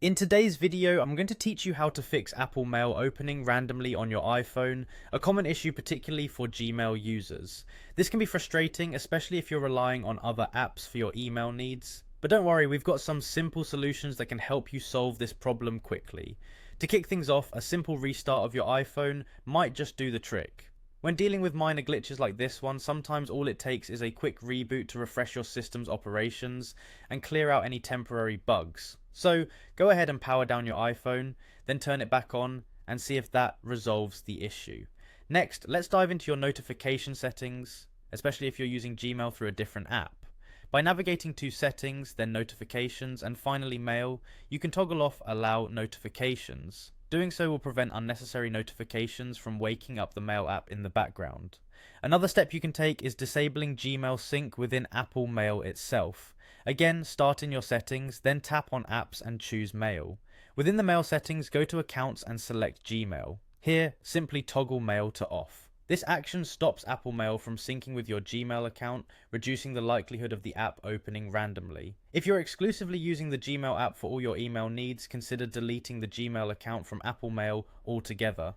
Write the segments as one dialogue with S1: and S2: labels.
S1: In today's video, I'm going to teach you how to fix Apple Mail opening randomly on your iPhone, a common issue particularly for Gmail users. This can be frustrating, especially if you're relying on other apps for your email needs. But don't worry, we've got some simple solutions that can help you solve this problem quickly. To kick things off, a simple restart of your iPhone might just do the trick. When dealing with minor glitches like this one, sometimes all it takes is a quick reboot to refresh your system's operations and clear out any temporary bugs. So go ahead and power down your iPhone, then turn it back on and see if that resolves the issue. Next, let's dive into your notification settings, especially if you're using Gmail through a different app. By navigating to Settings, then Notifications, and finally Mail, you can toggle off Allow Notifications. Doing so will prevent unnecessary notifications from waking up the Mail app in the background. Another step you can take is disabling Gmail sync within Apple Mail itself. Again, start in your settings, then tap on Apps and choose Mail. Within the Mail settings, go to Accounts and select Gmail. Here, simply toggle Mail to off. This action stops Apple Mail from syncing with your Gmail account, reducing the likelihood of the app opening randomly. If you're exclusively using the Gmail app for all your email needs, consider deleting the Gmail account from Apple Mail altogether.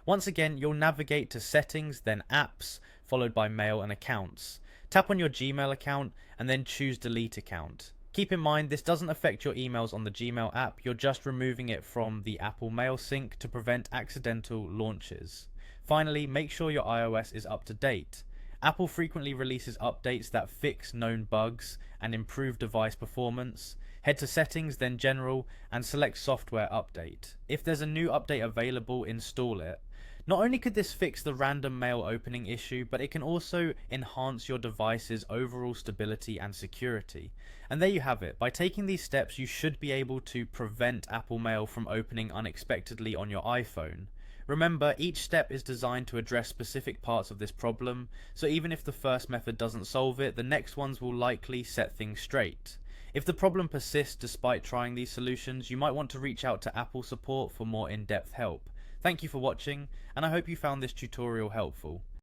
S1: Once again, you'll navigate to Settings, then Apps, followed by Mail and Accounts. Tap on your Gmail account and then choose Delete Account. Keep in mind, this doesn't affect your emails on the Gmail app, you're just removing it from the Apple Mail sync to prevent accidental launches. Finally, make sure your iOS is up to date. Apple frequently releases updates that fix known bugs and improve device performance. Head to Settings, then General, and select Software Update. If there's a new update available, install it. Not only could this fix the random mail opening issue, but it can also enhance your device's overall stability and security. And there you have it. By taking these steps, you should be able to prevent Apple Mail from opening unexpectedly on your iPhone. Remember, each step is designed to address specific parts of this problem, so even if the first method doesn't solve it, the next ones will likely set things straight. If the problem persists despite trying these solutions, you might want to reach out to Apple support for more in-depth help. Thank you for watching, and I hope you found this tutorial helpful.